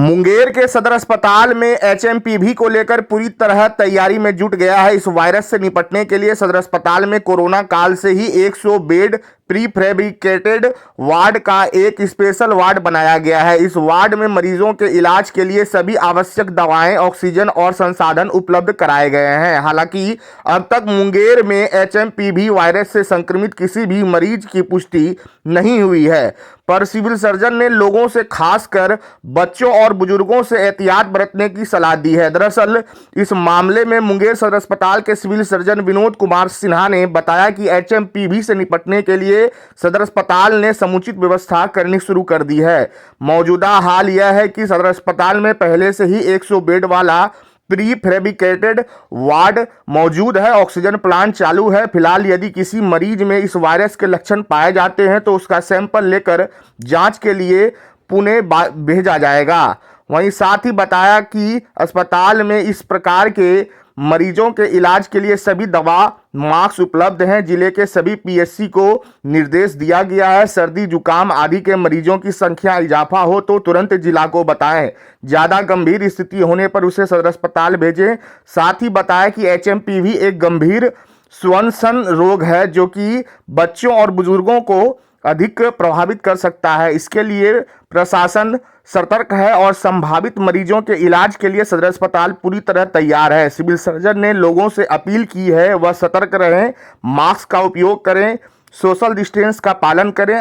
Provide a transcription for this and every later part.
मुंगेर के सदर अस्पताल में एचएमपीवी को लेकर पूरी तरह तैयारी में जुट गया है। इस वायरस से निपटने के लिए सदर अस्पताल में कोरोना काल से ही 100 बेड प्री फैब्रिकेटेड वार्ड का एक स्पेशल वार्ड बनाया गया है। इस वार्ड में मरीजों के इलाज के लिए सभी आवश्यक दवाएं, ऑक्सीजन और संसाधन उपलब्ध कराए गए हैं। हालांकि अब तक मुंगेर में एचएमपीवी वायरस से संक्रमित किसी भी मरीज की पुष्टि नहीं हुई है, पर सिविल सर्जन ने लोगों से खासकर बच्चों और बुजुर्गों से एहतियात बरतने की सलाह दी है। दरअसल इस मामले में मुंगेर सदर अस्पताल के सिविल सर्जन विनोद कुमार सिन्हा ने बताया कि एचएमपीवी से निपटने के लिए सदर अस्पताल ने समुचित व्यवस्था करनी शुरू कर दी है। मौजूदा हाल यह है कि सदर अस्पताल में पहले से ही 100 बेड वाला प्री फैब्रिकेटेड वार्ड मौजूद है। ऑक्सीजन प्लांट चालू है। फिलहाल यदि किसी मरीज में इस वायरस के लक्षण पाए जाते हैं तो उसका सैंपल लेकर जांच के लिए पुणे भेजा जाएगा। वहीं साथ ही बताया कि अस्पताल में इस प्रकार के मरीजों के इलाज के लिए सभी दवा, मास्क उपलब्ध हैं। जिले के सभी पीएचसी को निर्देश दिया गया है, सर्दी जुकाम आदि के मरीजों की संख्या इजाफा हो तो तुरंत जिला को बताएं। ज्यादा गंभीर स्थिति होने पर उसे सदर अस्पताल भेजें। साथ ही बताया कि एचएमपीवी एक गंभीर श्वसन रोग है जो कि बच्चों और बुजुर्गों को अधिक प्रभावित कर सकता है। इसके लिए प्रशासन सतर्क है और संभावित मरीजों के इलाज के लिए सदर अस्पताल पूरी तरह तैयार है। सिविल सर्जन ने लोगों से अपील की है वह सतर्क रहें, मास्क का उपयोग करें, सोशल डिस्टेंस का पालन करें।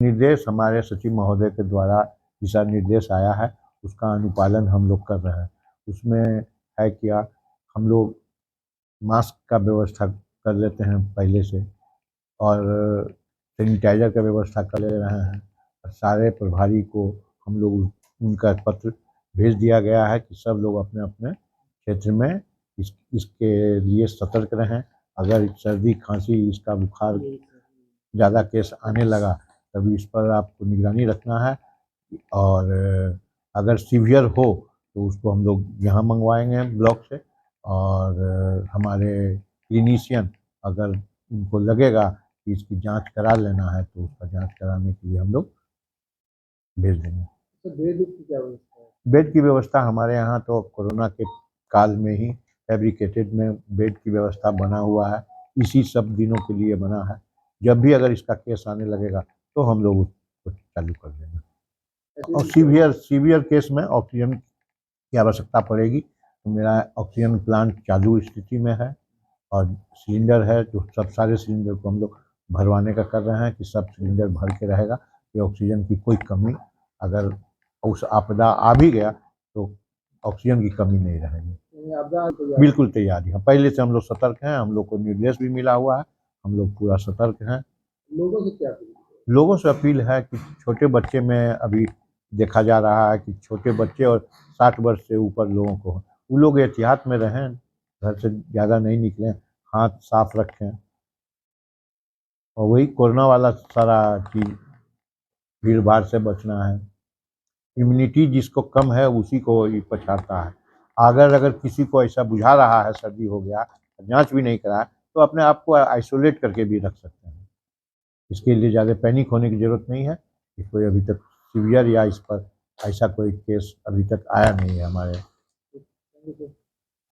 निर्देश हमारे सचिव महोदय के द्वारा दिशा निर्देश आया है, उसका अनुपालन हम लोग कर रहे हैं। उसमें है क्या, हम लोग मास्क का व्यवस्था कर लेते हैं पहले से, और सैनिटाइजर का व्यवस्था कर ले रहे हैं। और सारे प्रभारी को हम लोग उनका पत्र भेज दिया गया है कि सब लोग अपने अपने क्षेत्र में इसके लिए सतर्क रहें। अगर सर्दी खांसी, इसका बुखार ज़्यादा केस आने लगा तभी इस पर आपको निगरानी रखना है, और अगर सीवियर हो तो उसको हम लोग यहाँ मंगवाएंगे ब्लॉक से, और हमारे क्लिनिशियन अगर उनको लगेगा कि इसकी जांच करा लेना है तो उसका जांच कराने के लिए हम लोग भेज देंगे। तो बेड की क्या व्यवस्था है? बेड की व्यवस्था हमारे यहाँ तो कोरोना के काल में ही फैब्रिकेटेड में बेड की व्यवस्था बना हुआ है, इसी सब दिनों के लिए बना है। जब भी अगर इसका केस आने लगेगा तो हम लोग उसको चालू कर देंगे। और सीवियर केस में ऑक्सीजन की आवश्यकता पड़ेगी तो मेरा ऑक्सीजन प्लांट चालू स्थिति में है, और सिलेंडर है जो सब सारे सिलेंडर को हम लोग भरवाने का कर रहे हैं कि सब सिलेंडर भर के रहेगा कि ऑक्सीजन की कोई कमी, अगर उस आपदा आ भी गया तो ऑक्सीजन की कमी नहीं रहेगी। बिल्कुल तैयारी है, पहले से हम लोग सतर्क हैं, हम लोग को निर्देश भी मिला हुआ है, हम लोग पूरा सतर्क हैं। लोगों से क्या अपील? लोगों से अपील है कि छोटे बच्चे में अभी देखा जा रहा है कि छोटे बच्चे और 60 वर्ष से ऊपर लोगों को, वो लोग एहतियात में रहें, घर से ज़्यादा नहीं निकलें, हाथ साफ रखें, और वही कोरोना वाला सारा चीज़, भीड़ भाड़ से बचना है। इम्यूनिटी जिसको कम है उसी को ये पछाड़ता है। अगर किसी को ऐसा बुझा रहा है सर्दी हो गया, जांच भी नहीं कराया, तो अपने आप को आइसोलेट करके भी रख सकते हैं। इसके लिए ज़्यादा पैनिक होने की ज़रूरत नहीं है कि कोई अभी तक सीवियर या इस पर ऐसा कोई केस अभी तक आया नहीं है हमारे।